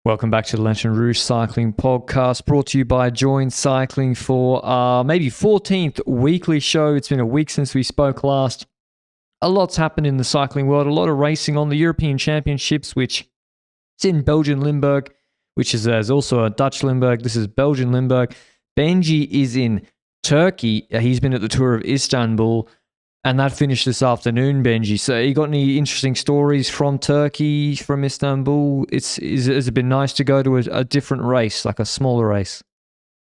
Welcome back to the Lanterne Rouge Cycling Podcast, brought to you by Join Cycling for our maybe 14th weekly show. It's been a week since we spoke last. A lot's happened in the cycling world, a lot of racing on the European Championships, which is in Belgian Limburg, which is also a Dutch Limburg. This is Belgian Limburg. Benji is in Turkey. He's been at the Tour of Istanbul. And that finished this afternoon, Benji. So you got any interesting stories from Turkey, from Istanbul? Has it been nice to go to a different race, like a smaller race?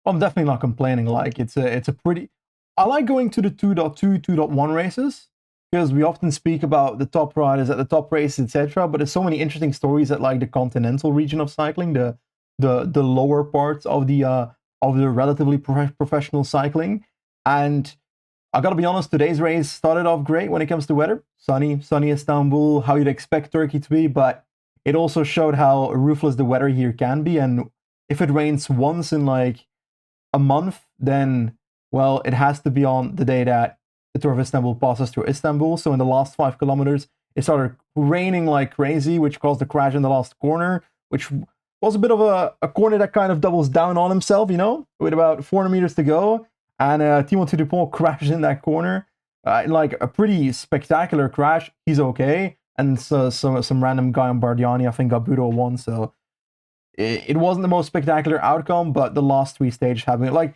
I'm definitely not complaining. Like it's a pretty. I like going to the 2.2, 2.1 races because we often speak about the top riders at the top races, etc. But there's so many interesting stories at like the continental region of cycling, the lower parts of the relatively professional cycling. And I gotta be honest, today's race started off great when it comes to weather. Sunny Istanbul, how you'd expect Turkey to be, but it also showed how ruthless the weather here can be. And if it rains once in like a month, then, well, it has to be on the day that the Tour of Istanbul passes through Istanbul. So in the last 5 kilometers, it started raining like crazy, which caused a crash in the last corner, which was a bit of a corner that kind of doubles down on himself, with about 400 meters to go. And Timothée Dupont crashed in that corner, like a pretty spectacular crash. He's okay, and so some random guy on Bardiani, I think Gabudo won. So it wasn't the most spectacular outcome, but the last 3 stages have been like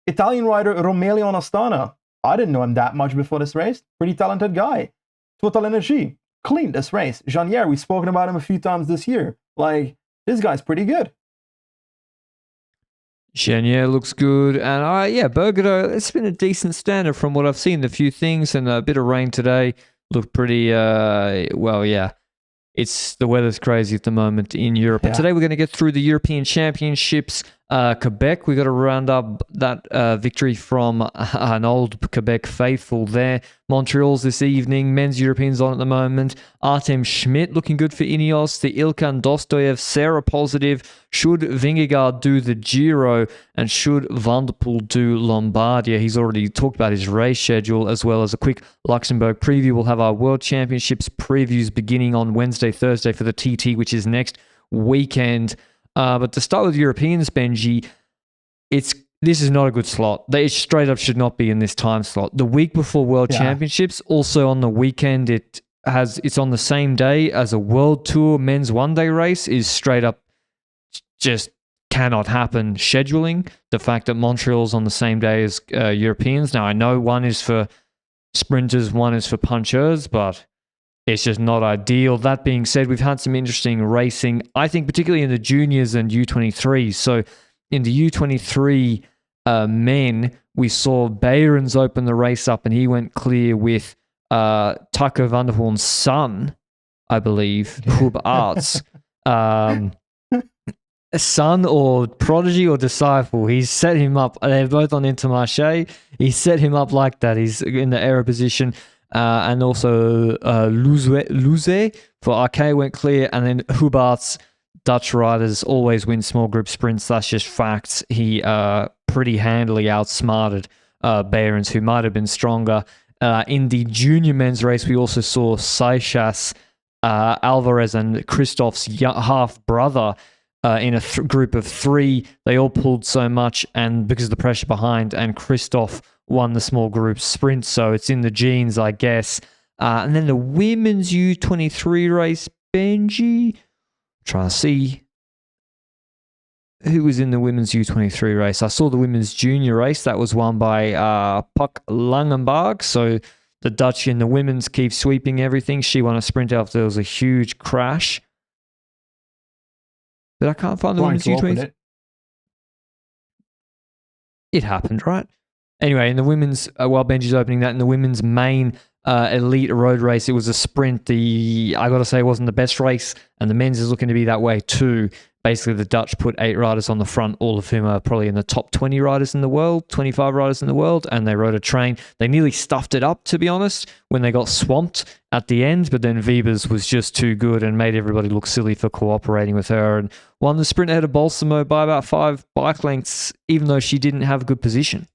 Italian rider Romelio on Astana. I didn't know him that much before this race. Pretty talented guy. Total Energy cleaned this race. Janier, we've spoken about him a few times this year. Like this guy's pretty good. Chenier looks good. And Bergado, it's been a decent standard from what I've seen. The few things and a bit of rain today look pretty, It's the weather's crazy at the moment in Europe. But today we're going to get through the European Championships. Quebec, we got to round up that victory from an old Quebec faithful there. Montreal's this evening. Men's Europeans on at the moment. Artem Schmidt looking good for Ineos. The Ilkan Dostoyev, Sarah positive. Should Vingegaard do the Giro? And should Van der Poel do Lombardia? He's already talked about his race schedule as well as a quick Luxembourg preview. We'll have our World Championships previews beginning on Wednesday, Thursday for the TT, which is next weekend. But to start with Europeans, Benji, this is not a good slot. They straight up should not be in this time slot. The week before World Championships, also on the weekend, it's on the same day as a World Tour men's one-day race is straight up just cannot happen scheduling. The fact that Montreal's on the same day as Europeans. Now, I know one is for sprinters, one is for punchers, but it's just not ideal. That being said, we've had some interesting racing, I think particularly in the juniors and U23. So in the U23 men, we saw Behrens open the race up and he went clear with Taco van der Hoorn's son, I believe, Hub Arts. Son or prodigy or disciple. He's set him up. They're both on Intermarché. He set him up like that. He's in the error position. And also Luze for Arke went clear. And then Hubart's Dutch riders always win small group sprints. That's just facts. He pretty handily outsmarted Behrens, who might have been stronger. In the junior men's race, we also saw Seixas, Alvarez, and Christoph's half-brother in a group of 3. They all pulled so much, and because of the pressure behind, and Christoph won the small group sprint, so it's in the genes, I guess. And then the women's U23 race, Benji. Trying to see who was in the women's U23 race. I saw the women's junior race. That was won by Puck Langenberg. So the Dutch in the women's keep sweeping everything. She won a sprint after there was a huge crash. But I can't find the women's U23. It happened, right? Anyway, in the women's, while Benji's opening that, in the women's main elite road race, it was a sprint. I got to say, it wasn't the best race, and the men's is looking to be that way too. Basically, the Dutch put 8 riders on the front, all of whom are probably in the top 20 riders in the world, 25 riders in the world, and they rode a train. They nearly stuffed it up, to be honest, when they got swamped at the end, but then Wiebes was just too good and made everybody look silly for cooperating with her and won the sprint ahead of Balsamo by about 5 bike lengths, even though she didn't have a good position.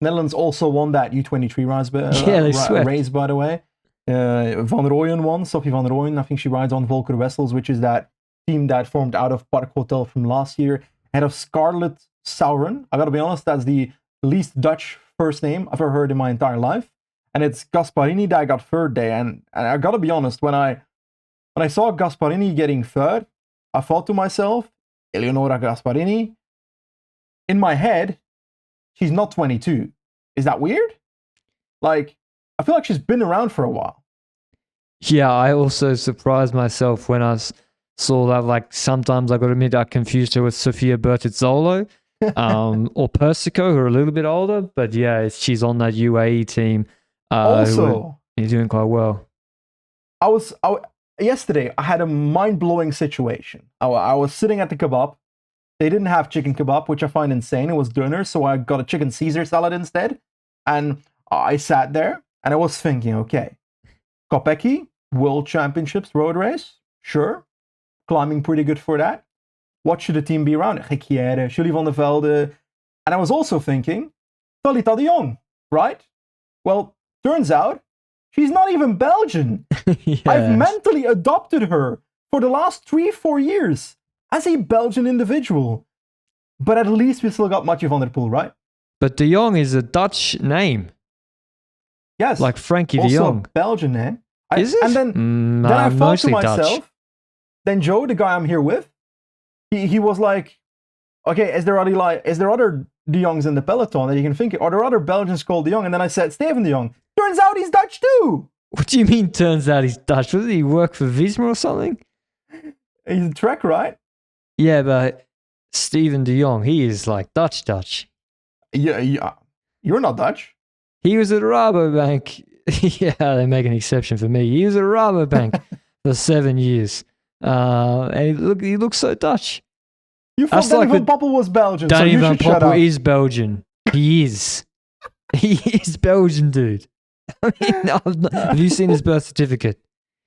Netherlands also won that U23 race, by the way. Van Rooyen won, Sophie Van Rooyen. I think she rides on Volker Wessels, which is that team that formed out of Park Hotel from last year, ahead of Scarlett Sauren. I gotta be honest, that's the least Dutch first name I've ever heard in my entire life. And it's Gasparini that got third there. And I gotta be honest, when I saw Gasparini getting third, I thought to myself, Eleonora Gasparini, in my head, she's not 22. Is that weird? Like, I feel like she's been around for a while. Yeah, I also surprised myself when I saw that. Like, sometimes I got to admit I confused her with Sofia Bertizzolo or Persico, who are a little bit older. But yeah, she's on that UAE team. Also, you're doing quite well. Yesterday, I had a mind-blowing situation. I was sitting at the kebab. They didn't have chicken kebab, which I find insane. It was doner, so I got a chicken Caesar salad instead. And I sat there, and I was thinking, okay, Kopecky, World Championships road race, sure. Climbing pretty good for that. What should the team be around? Gekiere, Julie van der Velde. And I was also thinking, Talita de Jong, right? Well, turns out, she's not even Belgian. Yes. I've mentally adopted her for the last 3-4 years as a Belgian individual. But at least we still got Mathieu van der Poel, right? But de Jong is a Dutch name. Yes. Like Frankie de Also Jong. a Belgian name. Is it? And then I thought to myself, Dutch. then Joe, the guy I'm here with, he was like, okay, is there other de Jongs in the peloton that you can think of? Are there other Belgians called de Jong? And then I said, Steven de Jong. Turns out he's Dutch too. What do you mean turns out he's Dutch? Does he work for Visma or something? He's a Trek, right? Yeah, but Steven de Jong, he is like Dutch. Yeah. You're not Dutch. He was at Rabobank. Yeah, they make an exception for me. He was at Rabobank for 7 years. And he looks so Dutch. You thought Danny Van Poppel was Belgian, so you should shut up. Danny Van Poppel is Belgian. He is. He is Belgian, dude. I mean, have you seen his birth certificate?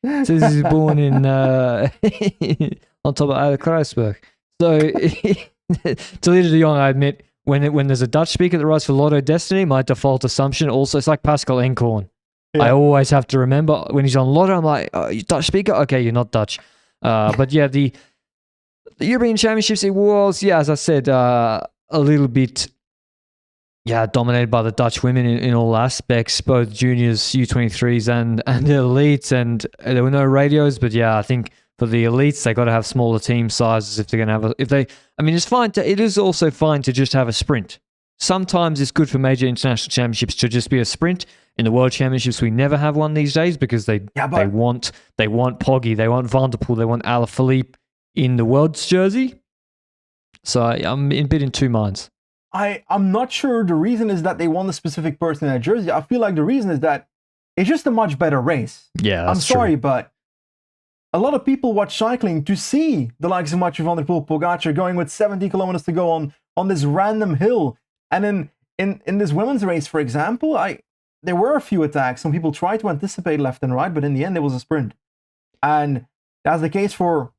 It says he was born in on top of Kruisberg. So, Talita de Jong, I admit, when there's a Dutch speaker that writes for Lotto Destiny, my default assumption also, it's like Pascal Encorn. Yeah. I always have to remember when he's on Lotto, I'm like, oh, you Dutch speaker? Okay, you're not Dutch. But yeah, the European Championships, it was, as I said, a little bit, dominated by the Dutch women in all aspects, both juniors, U23s, and the elites. And there were no radios, but I think for the elites, they got to have smaller team sizes if they're going to have it's fine. It is also fine to just have a sprint. Sometimes it's good for major international championships to just be a sprint. In the World Championships, we never have one these days because they want Poggi, they want Van der Poel, they want Alaphilippe in the World's jersey. So I'm a bit in two minds. I'm not sure the reason is that they want a specific person in that jersey. I feel like the reason is that it's just a much better race. Yeah, that's I'm sorry, true. but a lot of people watch cycling to see the likes of Mathieu van der Poel, Pogacar going with 70 kilometers to go on this random hill. And in this women's race, for example, there were a few attacks. Some people tried to anticipate left and right, but in the end, it was a sprint. And that's the case for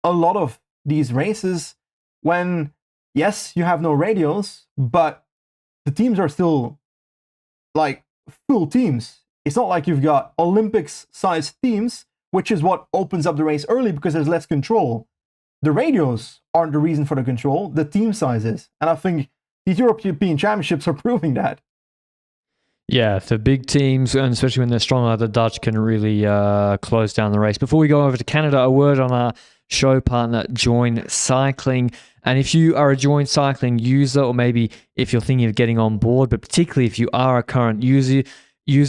a lot of these races when, yes, you have no radios, but the teams are still like full teams. It's not like you've got Olympics-sized teams, which is what opens up the race early because there's less control. The radios aren't the reason for the control, the team size is. And I think these European Championships are proving that. Yeah, the big teams, and especially when they're strong like the Dutch, can really close down the race. Before we go over to Canada, a word on our show partner, Join Cycling. And if you are a Join Cycling user, or maybe if you're thinking of getting on board, but particularly if you are a current user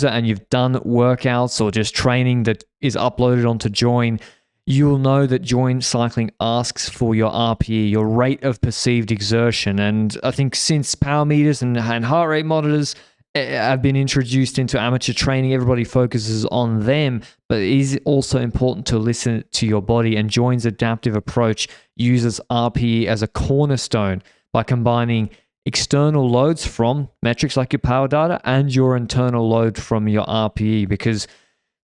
and you've done workouts or just training that is uploaded onto Join, you will know that Join Cycling asks for your RPE, your rate of perceived exertion. And I think since power meters and heart rate monitors have been introduced into amateur training, everybody focuses on them, but it is also important to listen to your body, and Join's adaptive approach uses RPE as a cornerstone by combining external loads from metrics like your power data and your internal load from your RPE, because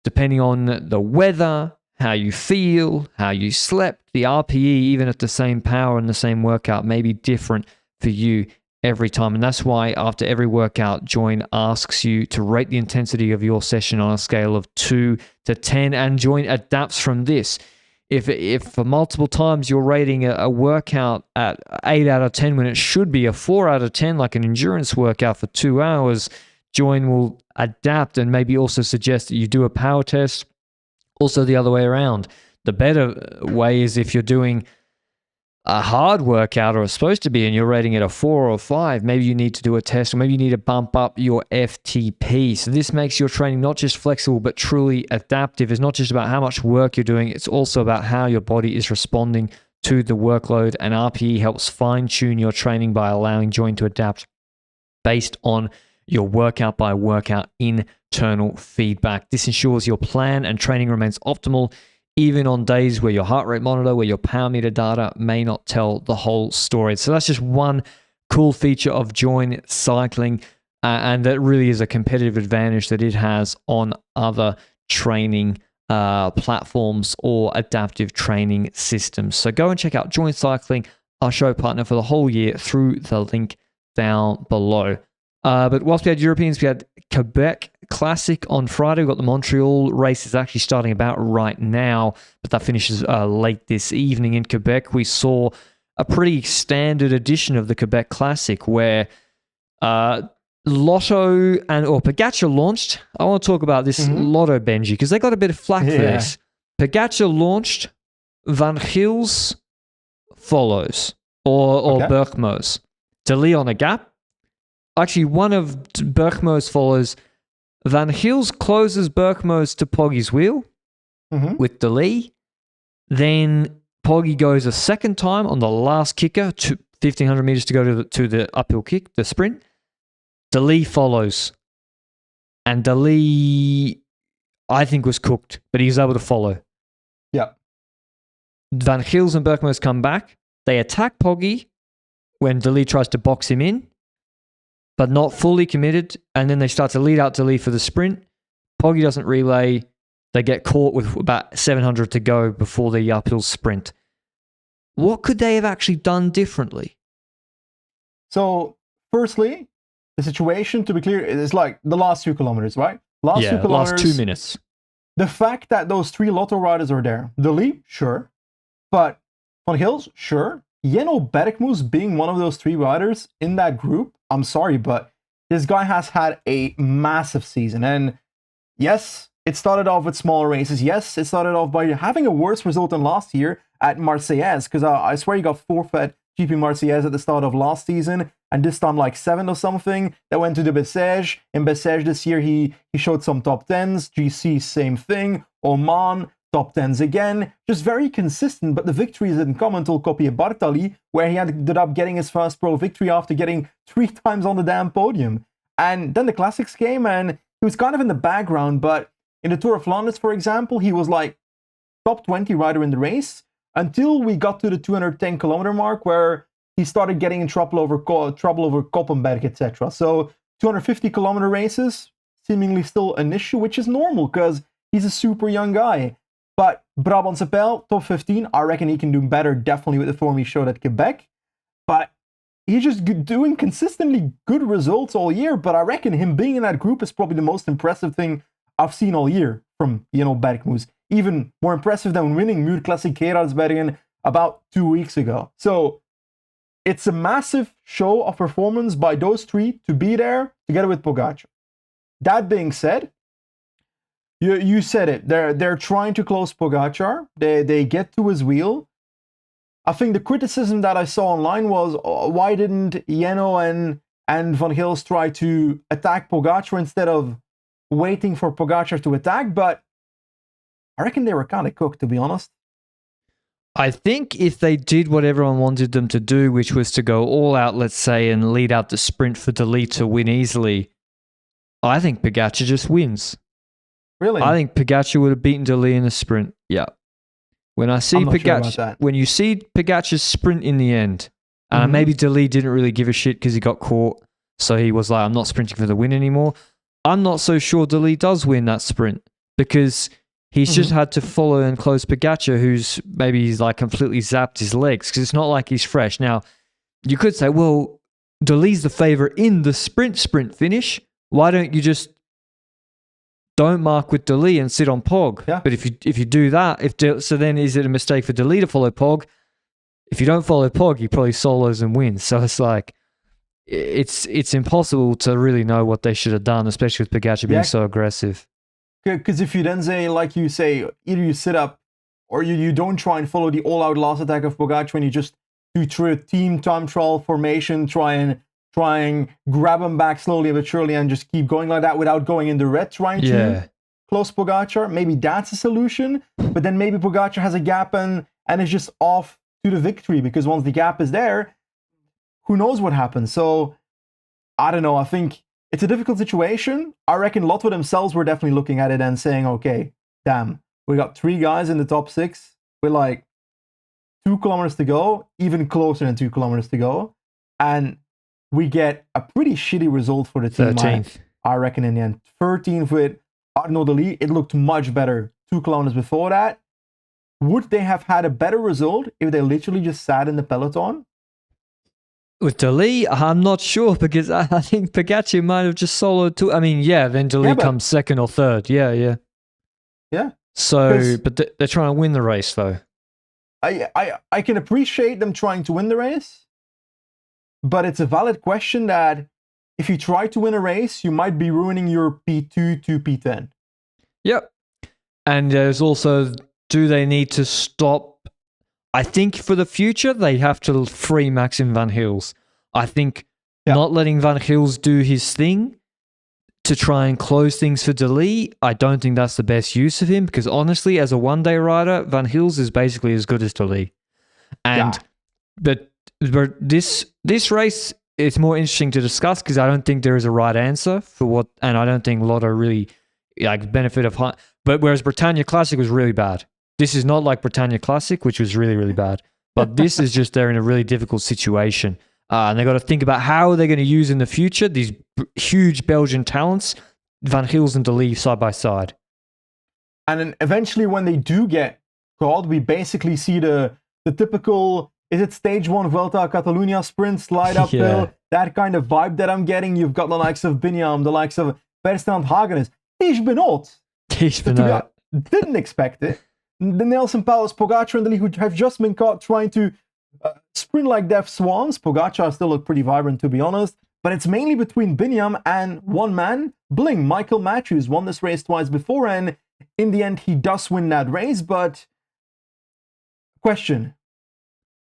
depending on the weather, how you feel, how you slept, the RPE, even at the same power and the same workout, may be different for you every time. And that's why after every workout, Join asks you to rate the intensity of your session on a scale of 2 to 10, and Join adapts from this. if for multiple times you're rating a workout at 8 out of 10 when it should be a 4 out of 10, like an endurance workout for 2 hours, Join will adapt and maybe also suggest that you do a power test. Also the other way around. The better way is if you're doing a hard workout, or it's supposed to be, and you're rating it a 4 or 5, maybe you need to do a test, or maybe you need to bump up your FTP. So this makes your training not just flexible, but truly adaptive. It's not just about how much work you're doing, it's also about how your body is responding to the workload, and RPE helps fine-tune your training by allowing Join to adapt based on your workout by workout internal feedback. This ensures your plan and training remains optimal, even on days where your heart rate monitor, where your power meter data may not tell the whole story. So that's just one cool feature of Join Cycling, and that really is a competitive advantage that it has on other training platforms or adaptive training systems. So go and check out Join Cycling, our show partner for the whole year, through the link down below. But whilst we had Europeans, we had Quebec Classic on Friday. We've got the Montreal race is actually starting about right now, but that finishes late this evening in Quebec. We saw a pretty standard edition of the Quebec Classic where Lotto or Pogacar launched. I want to talk about this Lotto, Benji, because they got a bit of flack for this. Pogacar launched, Van Gils follows, or Bergmo's. Delay on a gap. Actually, one of Bergmo's follows. Van Gils closes Bergmo's to Poggy's wheel with delay. Then Poggy goes a second time on the last kicker, 1,500 meters to go to the uphill kick, the sprint. Delay follows. And Delay, I think, was cooked, but he was able to follow. Yeah. Van Gils and Bergmo's come back. They attack Poggy when Delay tries to box him in, but not fully committed, and then they start to lead out Delay for the sprint. Poggy doesn't relay. They get caught with about 700 to go before the uphill sprint. What could they have actually done differently? So, firstly, the situation, to be clear, is like the last 2 kilometers, right? Last 2 kilometers. Last 2 minutes. The fact that those 3 Lotto riders are there. Delay, sure. But Van Gils, sure. Jenno Bergmoes being one of those 3 riders in that group, I'm sorry, but this guy has had a massive season. And yes, it started off with smaller races. Yes, it started off by having a worse result than last year at Marseillaise, because I swear he got forfeit GP Marseillaise at the start of last season, and this time like 7th or something. That went to the Bessèges. In Bessèges this year, he showed some top 10s. GC, same thing. Oman, top 10s again, just very consistent, but the victories didn't come until Coppier Bartali, where he ended up getting his first pro victory after getting 3 times on the damn podium. And then the Classics came, and he was kind of in the background, but in the Tour of Flanders, for example, he was like top 20 rider in the race until we got to the 210 kilometer mark, where he started getting in trouble over Koppenberg, etc. So 250 kilometer races, seemingly still an issue, which is normal because he's a super young guy. But Brabantse Pijl, top 15, I reckon he can do better, definitely with the form he showed at Quebec. But he's just doing consistently good results all year. But I reckon him being in that group is probably the most impressive thing I've seen all year from Jenno Bergmoes. Even more impressive than winning Muur Classic Gerardsbergen about 2 weeks ago. So it's a massive show of performance by those 3 to be there together with Pogacar. That being said, you said it. They're trying to close Pogacar. They get to his wheel. I think the criticism that I saw online was, why didn't Jenno and Van Gils try to attack Pogacar instead of waiting for Pogacar to attack? But I reckon they were kind of cooked, to be honest. I think if they did what everyone wanted them to do, which was to go all out, let's say, and lead out the sprint for Delay to win easily, I think Pogacar just wins. Really? I think Pogacar would have beaten Delay in the sprint. Yeah. When I see Pogacar, when you see Pogacar's sprint in the end, maybe Delay didn't really give a shit because he got caught, so he was like, I'm not sprinting for the win anymore. I'm not so sure Delay does win that sprint because he's just had to follow and close Pogacar, who's maybe he's like completely zapped his legs because it's not like he's fresh. Now, you could say, well, Delay's the favorite in the sprint finish. Why don't you just don't mark with Deli and sit on Pog. Yeah. But if you do that, so then is it a mistake for Deli to follow Pog? If you don't follow Pog, he probably solos and wins. So it's like, it's impossible to really know what they should have done, especially with Pogačar being so aggressive. Because if you then say, like you say, either you sit up or you don't try and follow the all-out last attack of Pogačar when you just do through a team time trial formation, try and grab him back slowly but surely and just keep going like that without going in the red, trying to close Pogačar. Maybe that's a solution, but then maybe Pogačar has a gap and is just off to the victory, because once the gap is there, who knows what happens. So, I don't know, I think it's a difficult situation. I reckon Lotto themselves were definitely looking at it and saying, okay, damn, we got 3 guys in the top 6 with like 2 kilometers to go, even closer than 2 kilometers to go, and we get a pretty shitty result for the team. 13th. I reckon in the end. 13th with Arnaud Deli. It looked much better 2 kilometers before that. Would they have had a better result if they literally just sat in the peloton? With Deli, I'm not sure, because I think Pogačar might have just soloed too. I mean, then Deli comes second or third. Yeah. So, but they're trying to win the race, though. I can appreciate them trying to win the race, but it's a valid question that if you try to win a race, you might be ruining your P2 to P10. Yep. And there's also, do they need to stop? I think for the future, they have to free Maxim Van Gils. I think not letting Van Gils do his thing to try and close things for Deli, I don't think that's the best use of him, because honestly, as a one-day rider, Van Gils is basically as good as Deli. And but this race, it's more interesting to discuss, because I don't think there is a right answer for what, and I don't think Lotto really benefit of high. But whereas Britannia Classic was really bad. This is not like Britannia Classic, which was really, really bad. But this is just they're in a really difficult situation. And they got to think about how they're going to use in the future these huge Belgian talents, Van Gils and Deli side by side. And then eventually when they do get called, we basically see the typical, is it stage 1 Vuelta a Catalunya sprint, slide uphill, that kind of vibe that I'm getting. You've got the likes of Binyam, the likes of Verstand Hagenes. Tige Benoot. Didn't expect it. The Nelson Powers, Pogačar and Deli, who have just been caught trying to sprint like deaf swans. Pogačar still looked pretty vibrant, to be honest. But it's mainly between Binyam and one man, Bling. Michael Matthews won this race twice before, and in the end, he does win that race. But question.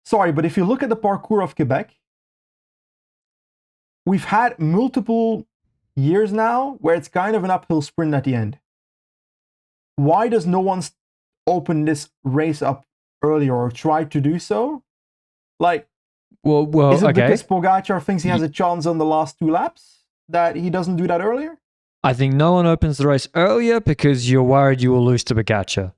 Sorry, but if you look at the parcours of Quebec, we've had multiple years now where it's kind of an uphill sprint at the end. Why does no one open this race up earlier or try to do so? Like, well, is it because Pogačar thinks he has a chance on the last 2 laps that he doesn't do that earlier? I think no one opens the race earlier because you're worried you will lose to Pogačar.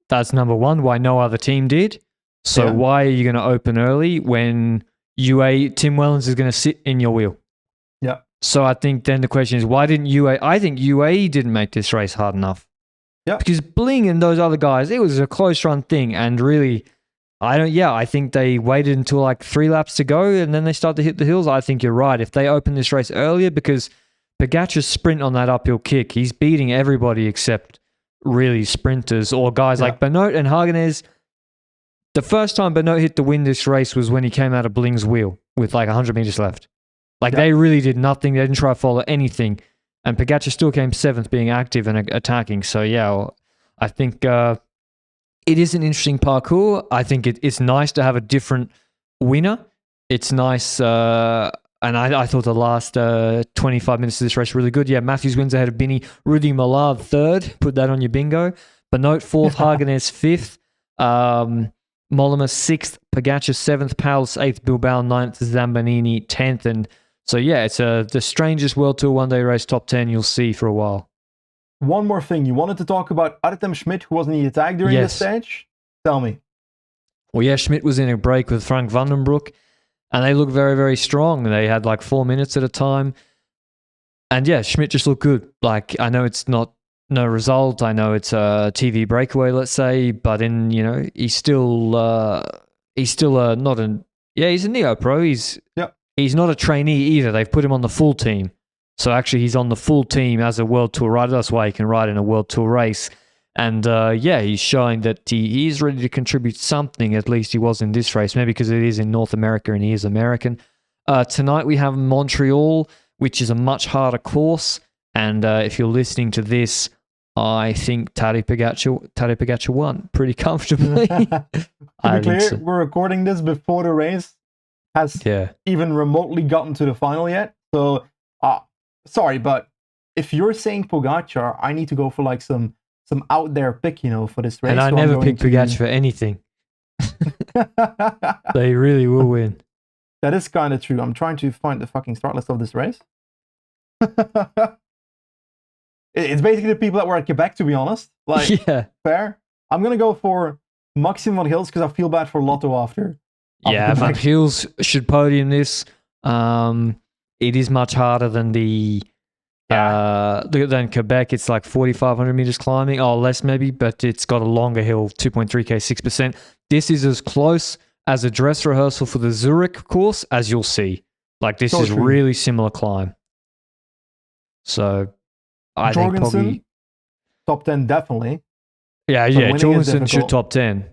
That's number one, why no other team did. So why are you going to open early when Tim Wellens is going to sit in your wheel? Yeah. So I think then the question is, why didn't UAE? I think UAE didn't make this race hard enough. Yeah. Because Bling and those other guys, it was a close run thing, and really, I think they waited until like 3 laps to go and then they start to hit the hills. I think you're right. If they open this race earlier, because Pogačar's sprint on that uphill kick, he's beating everybody except really sprinters or guys like Benoot and Hagenes. The first time Benoot hit the win this race was when he came out of Bling's wheel with like 100 meters left. They really did nothing. They didn't try to follow anything. And Pogačar still came 7th, being active and attacking. So I think it is an interesting parcours. I think it's nice to have a different winner. It's nice, and I thought the last 25 minutes of this race were really good. Yeah, Matthews wins ahead of Binny. Rudy Millard 3rd. Put that on your bingo. Benoot 4th, Hagenes 5th. Mollema 6th, Pogačar 7th, Pauls 8th, Bilbao 9th, Zambanini 10th. And so, it's the strangest World Tour one-day race top 10 you'll see for a while. One more thing. You wanted to talk about Artem Schmidt, who wasn't in the attack during this stage? Tell me. Well, Schmidt was in a break with Frank Vandenbroek, and they looked very, very strong. They had like 4 minutes at a time. And Schmidt just looked good. Like, I know it's not no result. I know it's a TV breakaway, let's say, but he's still not an... Yeah, he's a neo-pro. He's not a trainee either. They've put him on the full team. So actually, he's on the full team as a World Tour rider. That's why he can ride in a World Tour race. And he's showing that he is ready to contribute something. At least he was in this race, maybe because it is in North America and he is American. Tonight we have Montreal, which is a much harder course. And if you're listening to this, I think Tadej Pogacar won pretty comfortably. To be clear, we're recording this before the race has even remotely gotten to the final yet. So, sorry, but if you're saying Pogacar, I need to go for like some out there pick, for this race. And I never pick Pogacar for anything. They really will win. That is kind of true. I'm trying to find the fucking start list of this race. It's basically the people that were at Quebec, to be honest. Like, fair. I'm going to go for Maxime van Gils because I feel bad for Lotto after Van Gils should podium this. It is much harder than than Quebec. It's like 4,500 meters climbing. Oh, less maybe, but it's got a longer hill, 2.3K, 6%. This is as close as a dress rehearsal for the Zurich course as you'll see. Like, this is really similar climb. So, I think probably top 10 definitely. Jorgensen should top 10.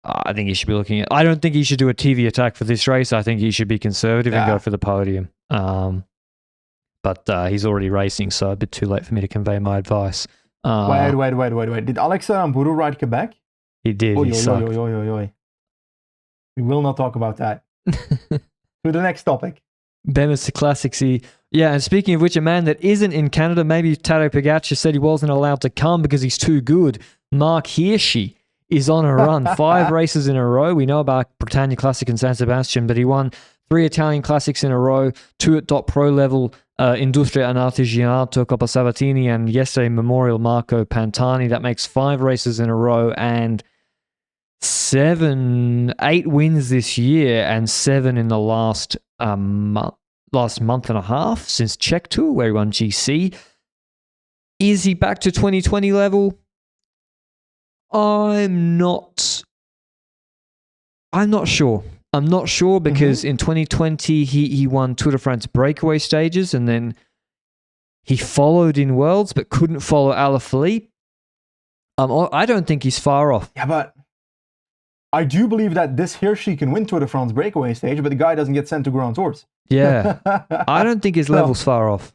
I think he should be looking at. I don't think he should do a TV attack for this race. I think he should be conservative and go for the podium. But he's already racing, so a bit too late for me to convey my advice. Wait. Did Alex Aramburu ride Quebec? He did. He sucked. We will not talk about that. To the next topic. Bemis Classics. And speaking of which, a man that isn't in Canada, maybe Tadej Pogacar said he wasn't allowed to come because he's too good. Marc Hirschi is on a run. 5 races in a row. We know about Britannia Classic and San Sebastian, but he won 3 Italian Classics in a row, 2 at top pro level, Industria and Artigianato, Coppa Sabatini, and yesterday Memorial Marco Pantani. That makes 5 races in a row and 8 wins this year and 7 in the last month and a half since Czech Tour, where he won GC. Is he back to 2020 level? I'm not sure. I'm not sure because in 2020 he won Tour de France breakaway stages and then he followed in Worlds but couldn't follow Alaphilippe. I don't think he's far off. Yeah, but I do believe that this Hirschi can win Tour de France breakaway stage, but the guy doesn't get sent to Grand Tours. Yeah. I don't think his level's far off.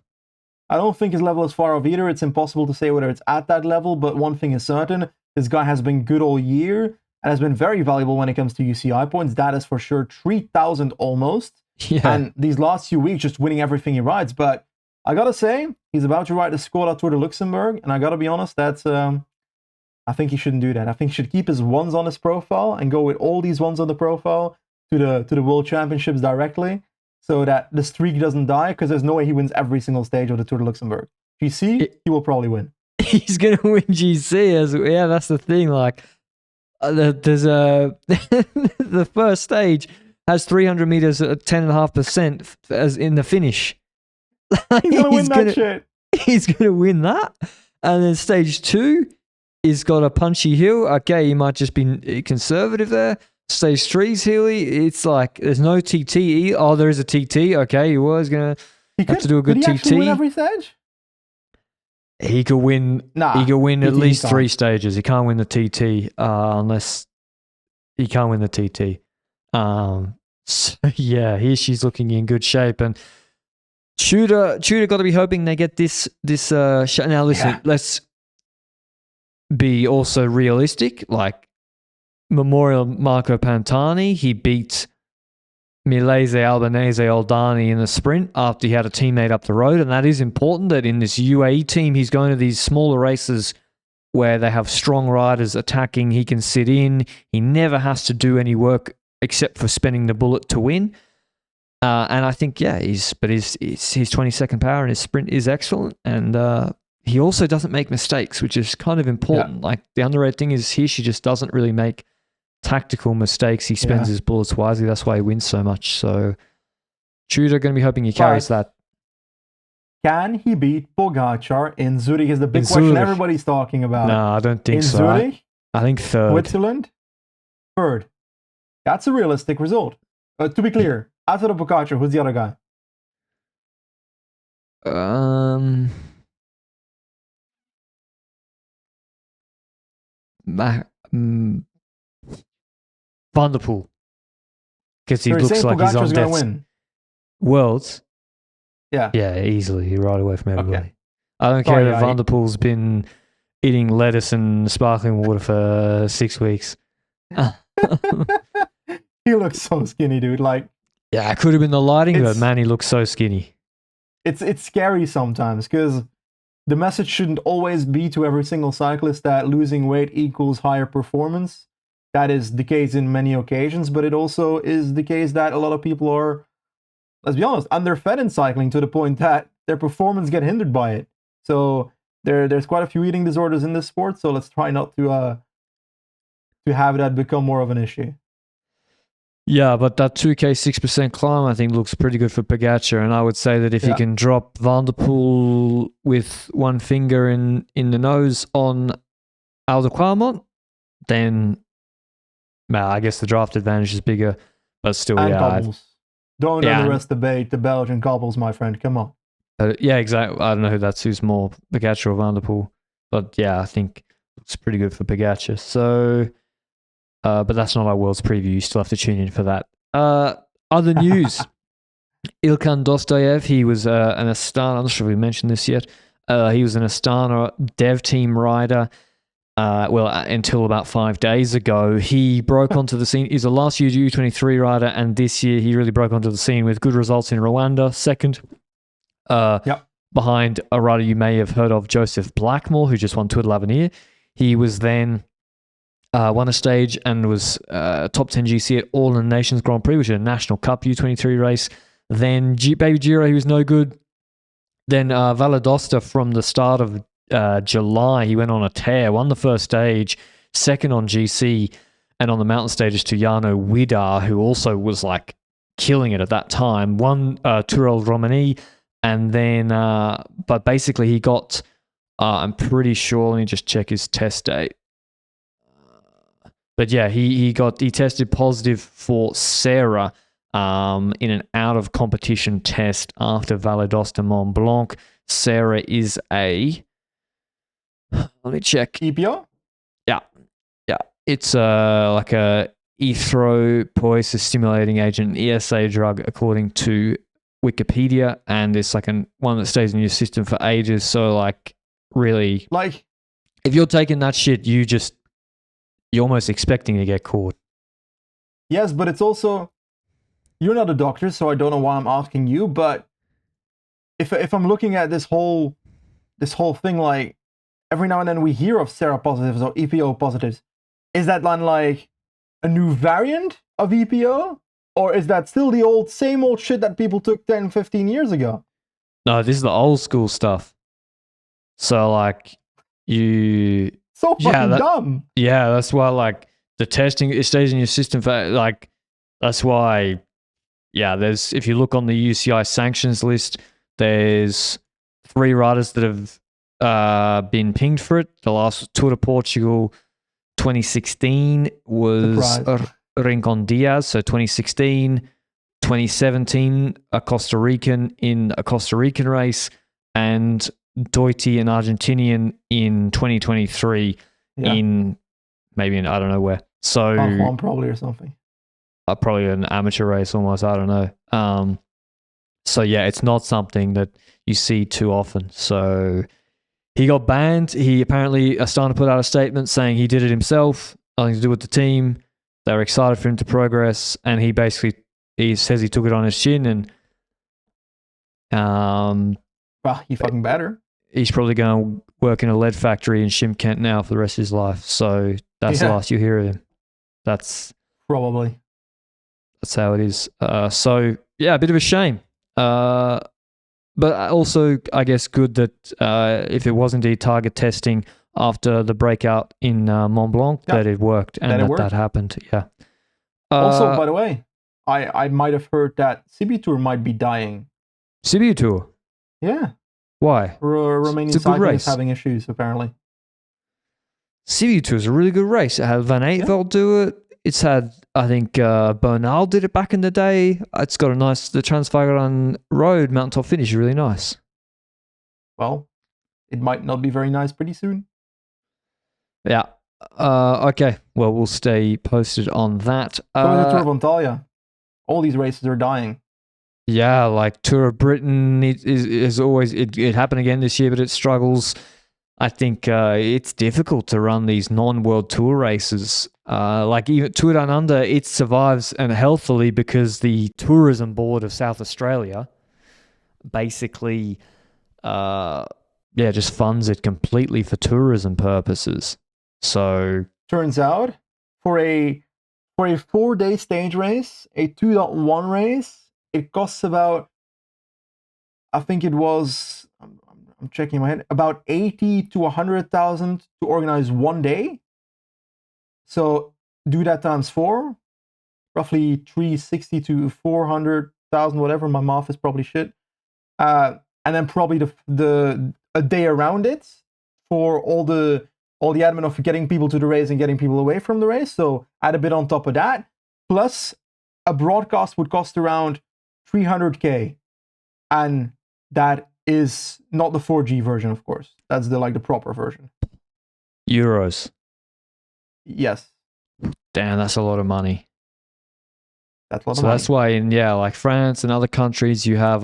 I don't think his level is far off either. It's impossible to say whether it's at that level, but one thing is certain. This guy has been good all year and has been very valuable when it comes to UCI points. That is for sure 3,000 almost. Yeah. And these last few weeks, just winning everything he rides. But I got to say, he's about to ride the Skoda Tour de Luxembourg. And I got to be honest, that's I think he shouldn't do that. I think he should keep his ones on his profile and go with all these ones on the profile to the World Championships directly so that the streak doesn't die because there's no way he wins every single stage of the Tour de Luxembourg. GC, he will probably win. He's going to win GC. Yeah, that's the thing. Like, there's the first stage has 300 meters at 10.5% as in the finish. He's going to win that shit. He's going to win that. And then stage 2 is got a punchy hill. Okay, he might just be conservative there. Stage 3's hilly. It's like there's no TT. Oh, there is a TT. Okay, he was going to have to do a good TT. Could he win every stage? He could win. He could win at least 3 stages. He can't win the TT unless he can't win the TT. So yeah, she's looking in good shape, and Tudor got to be hoping they get this shot. Now listen, let's be also realistic. Like Memorial Marco Pantani, he beat Milese Albanese Oldani in the sprint after he had a teammate up the road, and that is important that in this UAE team he's going to these smaller races where they have strong riders attacking. He can sit in. He never has to do any work except for spending the bullet to win. And I think his 22nd power and his sprint is excellent, and he also doesn't make mistakes, which is kind of important. Like the underrated thing is she just doesn't really make tactical mistakes. He spends his bullets wisely. That's why he wins so much. So Tudor going to be hoping he carries that. Can he beat Pogacar in Zurich is the big question everybody's talking about. No, I don't think so. In Zurich? I think 3rd. Switzerland? 3rd. That's a realistic result. To be clear, outside of Pogacar, who's the other guy? Ma- mm, Van der Poel. Because he So you're looks saying like he's on Pogacar's going to death's win? Worlds. Yeah. Yeah, easily. Right away from everybody. Okay. I don't Sorry, care that Van der Poel's been eating lettuce and sparkling water for 6 weeks. He looks so skinny, dude. Like, yeah, it could have been the lighting, but man, he looks so skinny. It's scary sometimes because the message shouldn't always be to every single cyclist that losing weight equals higher performance. That is the case in many occasions, but it also is the case that a lot of people are, let's be honest, underfed in cycling to the point that their performance get hindered by it. So there's quite a few eating disorders in this sport. So let's try not to have that become more of an issue. Yeah, but that 2K 6% climb, I think, looks pretty good for Pogacar. And I would say that if he can drop Van der Poel with one finger in the nose on Aldequarmont, then I guess the draft advantage is bigger. But still, and yeah. Cobbles. Don't underestimate the Belgian Cobbles, my friend. Come on. Yeah, exactly. I don't know who that suits more, Pogacar or Van der Poel. But yeah, I think it's pretty good for Pogacar. So... but that's not our World's preview. You still have to tune in for that. Other news. Ilkan Dostoyev, he was an Astana, I'm not sure if we mentioned this yet. He was an Astana dev team rider. Until about 5 days ago. He broke onto the scene. He's a last year U23 rider, and this year he really broke onto the scene with good results in Rwanda. Second, behind a rider you may have heard of, Joseph Blackmore, who just won Tour de l'Avenir. He was then... won a stage and was top 10 GC at All in the Nations Grand Prix, which is a National Cup U23 race. Then Baby Giro, he was no good. Then Valadosta from the start of July, he went on a tear, won the first stage, second on GC, and on the mountain stages to Jarno Widar, who also was like killing it at that time, won Tourelle Romani, and then, but basically he got, I'm pretty sure, let me just check his test date. But yeah, he tested positive for Sarah in an out of competition test after Valadosta Mont Blanc. Sarah is a, let me check. EPO? Yeah. It's like a erythropoiesis stimulating agent, ESA drug, according to Wikipedia, and it's like one that stays in your system for ages. So like, really, like, if you're taking that shit, you're almost expecting to get caught. Yes, but it's also, you're not a doctor, so I don't know why I'm asking you, but if I'm looking at this whole thing, like, every now and then we hear of seropositives or EPO positives. Is that like a new variant of EPO? Or is that still the same old shit that people took 10, 15 years ago? No, this is the old school stuff. So like, so fucking dumb. Yeah, that's why like the testing, it stays in your system for like, that's why, yeah, if you look on the UCI sanctions list, there's 3 riders that have been pinged for it. The last Tour de Portugal 2016 was Rincon Diaz, so 2016, 2017 a Costa Rican in a Costa Rican race, and Doity, an Argentinian, in 2023 in I don't know where. So Juan probably or something. Probably an amateur race almost, I don't know. So yeah, it's not something that you see too often. So he got banned. He apparently, Astana put out a statement saying he did it himself, nothing to do with the team. They were excited for him to progress, and he says he took it on his chin, and well, he fucking better. He's probably going to work in a lead factory in Shymkent now for the rest of his life. So that's the last you hear of him. That's probably. That's how it is. So yeah, a bit of a shame. But also, I guess, good that if it was indeed target testing after the breakout in Mont Blanc, that it worked and that happened. Yeah. Also, by the way, I might have heard that Sibiu Tour might be dying. Sibiu Tour? Yeah. Why? Romanian cycling is having issues, apparently. Sibiu Tour is a really good race. It had Van Aertveld do it. It's had, I think, Bernal did it back in the day. It's got the Transfiguran Road mountaintop finish, really nice. well, it might not be very nice pretty soon. Yeah. Okay. Well, we'll stay posted on that. So is the Tour of Antalya. All these races are dying. Yeah, like Tour of Britain is always it happened again this year, but it struggles. I think it's difficult to run these non-World Tour races. Like even Tour Down Under, it survives and healthily because the Tourism Board of South Australia basically, just funds it completely for tourism purposes. So turns out for a 4-day stage race, a 2.1 race, it costs about, I think it was, I'm checking my head, about 80 to 100,000 to organize one day. So do that times 4, roughly 360 to 400,000, whatever. My math is probably shit. And then probably a day around it for all the admin of getting people to the race and getting people away from the race. So add a bit on top of that. Plus, a broadcast would cost around 300K, and that is not the 4G version, of course. That's the proper version. Euros. Yes. Damn, that's a lot of money. That's a lot of money. That's why in like France and other countries you have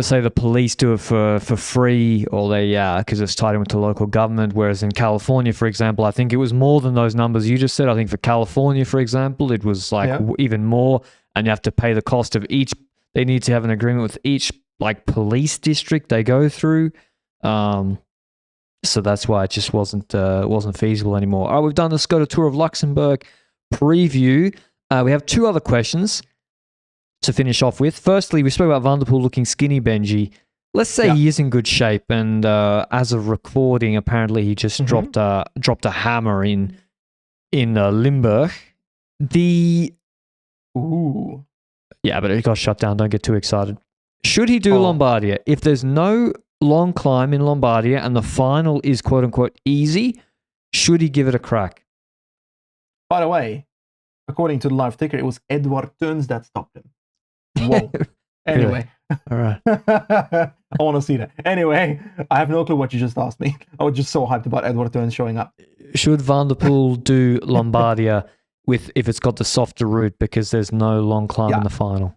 say the police do it for free, or they because it's tied in with the local government. Whereas in California, for example, I think it was more than those numbers you just said. I think for California, for example, it was even more, and you have to pay the cost of each. They need to have an agreement with each police district they go through. So that's why it just wasn't feasible anymore. All right, we've done the Skoda Tour of Luxembourg preview. We have 2 other questions to finish off with. Firstly, we spoke about Van der Poel looking skinny, Benji. Let's say he is in good shape, and as of recording, apparently he just dropped a hammer in Limburg. Yeah, but it got shut down. Don't get too excited. Should he do Lombardia? If there's no long climb in Lombardia and the final is quote unquote easy, should he give it a crack? By the way, according to the live ticker, it was Edward Teuns that stopped him. Whoa. Anyway. All right. I want to see that. Anyway, I have no clue what you just asked me. I was just so hyped about Edward Teuns showing up. Should Van der Poel do Lombardia if it's got the softer route because there's no long climb in the final?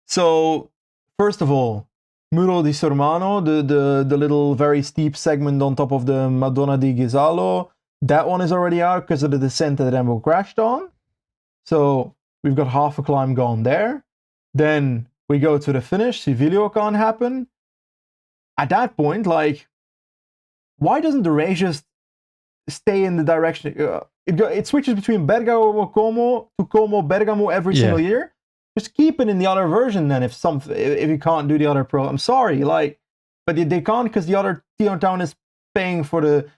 So, first of all, Muro di Sormano, the little very steep segment on top of the Madonna di Ghisallo, that one is already out because of the descent that Rembo crashed on. So we've got half a climb gone there. Then we go to the finish. Civilio can't happen. At that point, why doesn't the race just stay in the direction? It switches between Bergamo Como to Como Bergamo every single year. Just keep it in the other version then. If you can't do the other pro, I'm sorry, but they can't because the other town is paying for the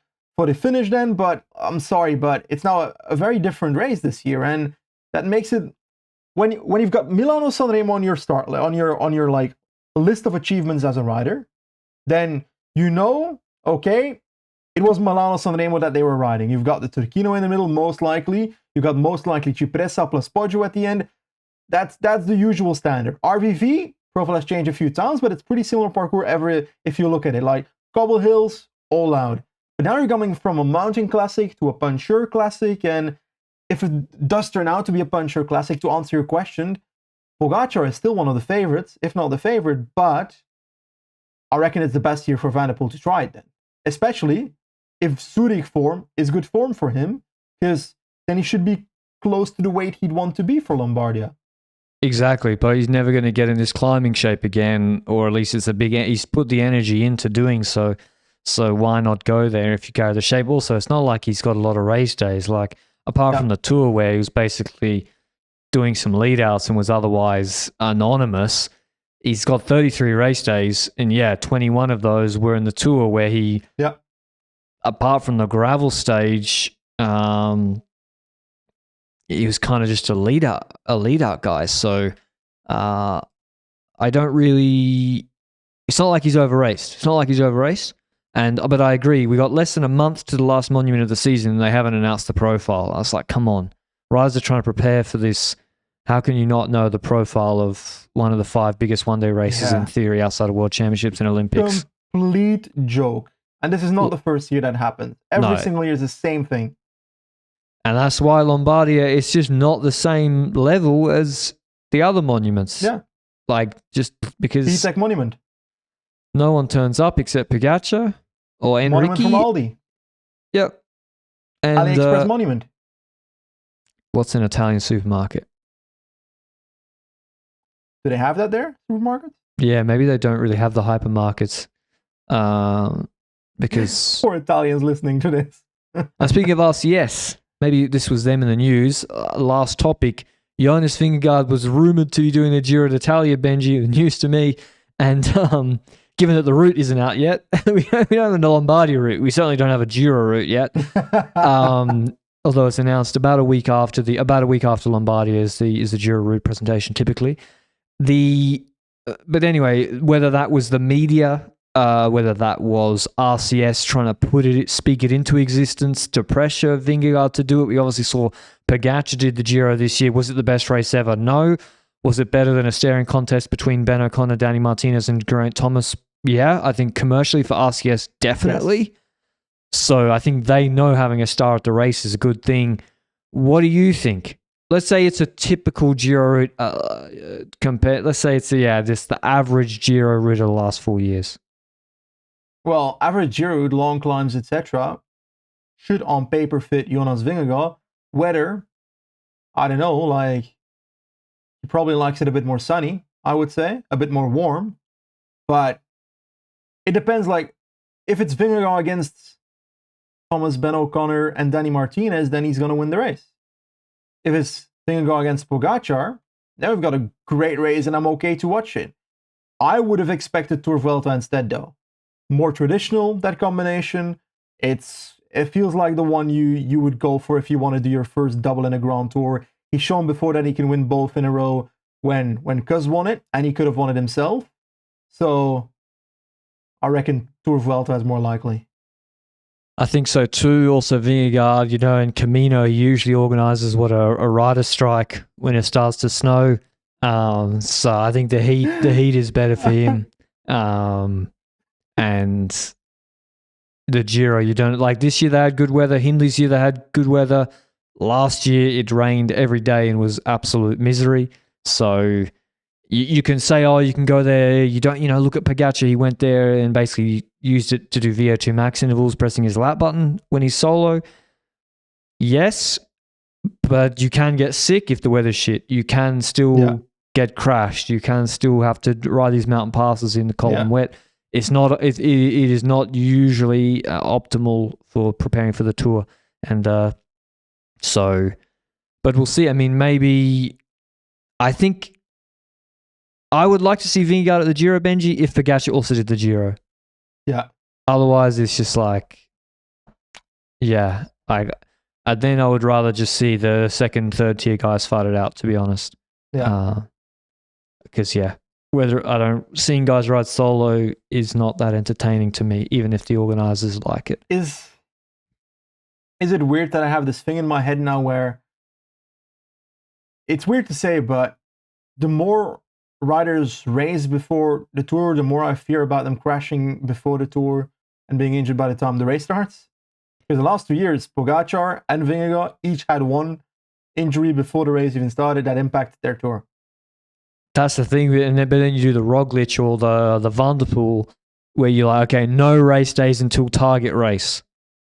finish then. But I'm sorry, but it's now a very different race this year, and that makes it when you've got Milano Sanremo on your on your list of achievements as a rider, then okay, it was Milano Sanremo that they were riding. You've got the Turquino in the middle, most likely. You've got most likely Cipressa plus Poggio at the end. That's the usual standard. RVV, profile has changed a few times, but it's pretty similar parkour if you look at it. Cobble hills, all out. But now you're coming from a mountain classic to a puncher classic, and if it does turn out to be a puncher classic, to answer your question, Pogačar is still one of the favorites, if not the favorite, but I reckon it's the best year for Van der Poel to try it then. Especially if Zurich form is good form for him, because then he should be close to the weight he'd want to be for Lombardia. Exactly, but he's never going to get in this climbing shape again, or at least he's put the energy into doing so. So why not go there if you carry the shape? Also, it's not like he's got a lot of race days. Apart from the Tour where he was basically doing some lead outs and was otherwise anonymous, he's got 33 race days, and 21 of those were in the Tour where he, apart from the gravel stage, he was kind of just a lead out guy. So I don't really. It's not like he's overraced. But I agree. We got less than a month to the last monument of the season, and they haven't announced the profile. I was like, come on, riders are trying to prepare for this How can you not know the profile of one of the 5 biggest one-day races in theory outside of World Championships and Olympics? Complete joke. And this is not the first year that happened. Every single year is the same thing. And that's why Lombardia is just not the same level as the other monuments. Yeah. Like, just because... P-Tech Monument. No one turns up except Pogacar or Enrique. Monument from Aldi. Yep. And, AliExpress Monument. What's an Italian supermarket? Do they have that there, supermarkets? Yeah, maybe they don't really have the hypermarkets. Because... Poor Italians listening to this. Speaking of RCS, maybe this was them in the news. Last topic. Jonas Vingegaard was rumoured to be doing the Giro d'Italia, Benji, news to me. And given that the route isn't out yet, we don't have a Lombardia route. We certainly don't have a Giro route yet. Although it's announced about a week after Lombardia is the Giro route presentation typically. But anyway, whether that was the media, whether that was RCS trying to speak it into existence to pressure Vingegaard to do it. We obviously saw Pogacar did the Giro this year. Was it the best race ever? No. Was it better than a staring contest between Ben O'Connor, Danny Martinez, and Geraint Thomas? Yeah, I think commercially for RCS, definitely. Yes. So I think they know having a star at the race is a good thing. What do you think? Let's say it's a typical Giro route let's say it's the average Giro route of the last 4 years. Well, average Giro route, long climbs, etc., should on paper fit Jonas Vingegaard. Weather, I don't know, like he probably likes it a bit more sunny, I would say, a bit more warm. But it depends, like if it's Vingegaard against Thomas, Ben O'Connor, and Danny Martinez, then he's going to win the race. If it's Vingegaard against Pogacar, then we've got a great race and I'm okay to watch it. I would have expected Tour Vuelta instead, though. More traditional, that combination. It feels like the one you would go for if you want to do your first double in a Grand Tour. He's shown before that he can win both in a row when Cuz won it, and he could have won it himself. So I reckon Tour Vuelta is more likely. I think so too. Also, Vingegaard, in Camino, he usually organises a rider strike when it starts to snow. So I think the heat is better for him. And the Giro, you don't like this year they had good weather. Hindley's year they had good weather. Last year it rained every day and was absolute misery. So you can say, you can go there. You don't, look at Pogacar. He went there and basically used it to do VO2 max intervals, pressing his lap button when he's solo. Yes, but you can get sick if the weather's shit. You can still get crashed. You can still have to ride these mountain passes in the cold and wet. It's not. It is not usually optimal for preparing for the Tour, and but we'll see. I mean, maybe I think I would like to see Vingegaard at the Giro, Benji, if Pogacar also did the Giro. Yeah. Otherwise, it's just like, then I would rather just see the second, third tier guys fight it out. To be honest. Yeah. Because seeing guys ride solo is not that entertaining to me, even if the organizers like it. Is it weird that I have this thing in my head now where it's weird to say, but the more riders race before the Tour, the more I fear about them crashing before the Tour and being injured by the time the race starts. Because the last 2 years, Pogacar and Vingegaard each had one injury before the race even started that impacted their Tour. That's the thing, but then you do the Roglic or the Van der Poel, where you're like, okay, no race days until target race,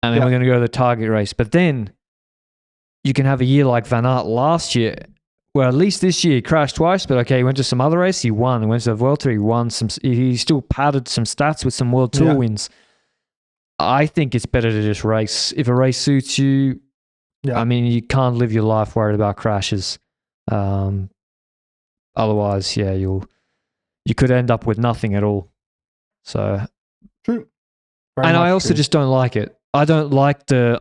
and then we're going to go to the target race. But then you can have a year like Van Aert last year, where at least this year he crashed twice, but okay, he went to some other race, he won. He went to the Vuelta, he won. He still padded some stats with some World Tour wins. I think it's better to just race. If a race suits you, I mean, you can't live your life worried about crashes. Otherwise, you could end up with nothing at all. So true. And I also just don't like it. I don't like the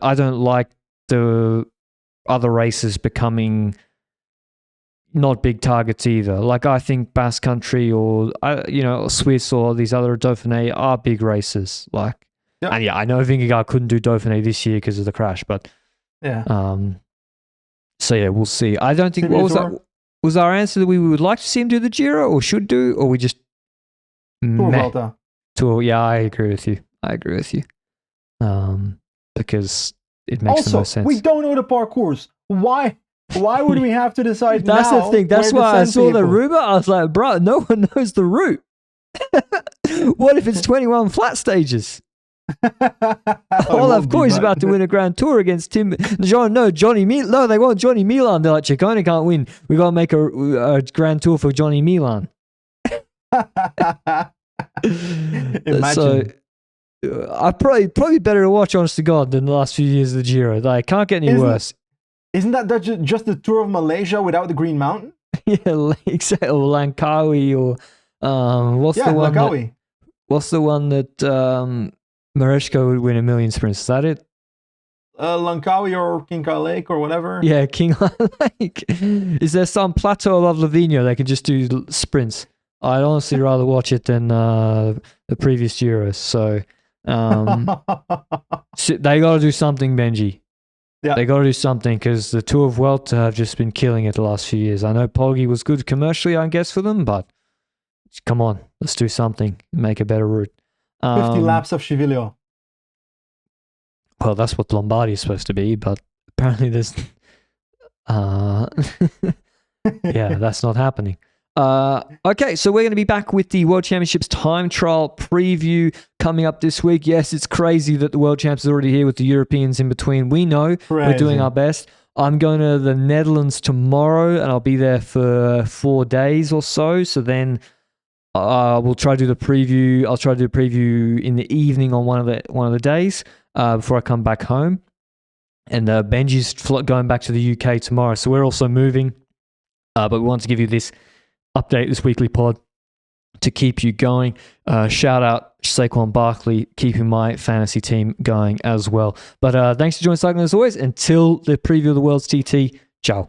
other races becoming not big targets either. Like I think Basque Country or Swiss or these other Dauphiné are big races. Like, and I know Vingegaard couldn't do Dauphiné this year because of the crash, but so we'll see. I don't think Sibiu what was Tour? that? Was our answer that we would like to see him do the Giro or should do, or we just Tour? Yeah, I agree with you. Because it makes the most sense. We don't know the parcours. Why would we have to decide That's now? The thing. That's why I saw the rumor. I was like, bro, no one knows the route. What if it's 21 flat stages? Olaf Koy is about to win a Grand Tour against Johnny Milan. No, they want Johnny Milan. They're like, Ciccone can't win. We got to make a Grand Tour for Johnny Milan. Imagine. So, I probably better to watch, honest to God, than the last few years of the Giro. Like, can't get any worse. Isn't that just the Tour of Malaysia without the Green Mountain? Yeah, exactly. Or Langkawi, or what's the one that Mareshko would win 1,000,000 sprints? Is that it? Langkawi or King Kyle Lake or whatever. Yeah, King Lake. Is there some plateau above Livigno they can just do sprints? I'd honestly rather watch it than the previous Euros. So they got to do something, Benji. Yeah. They got to do something because the Tour of Vuelta have just been killing it the last few years. I know Poggi was good commercially, I guess, for them, but come on, let's do something. Make a better route. 50 laps of Civiglio. Well, that's what Lombardia is supposed to be, but apparently there's... yeah, that's not happening. Okay, so we're going to be back with the World Championships time trial preview coming up this week. Yes, it's crazy that the World Champs is already here with the Europeans in between. We know we're doing our best. I'm going to the Netherlands tomorrow, and I'll be there for 4 days or so. So then we'll try to do the preview. I'll try to do a preview in the evening on one of the days before I come back home. And Benji's going back to the UK tomorrow, so we're also moving. But we want to give you this update, this weekly pod, to keep you going. Shout out Saquon Barkley, keeping my fantasy team going as well. But thanks for joining Cycling as always. Until the preview of the World's TT, ciao.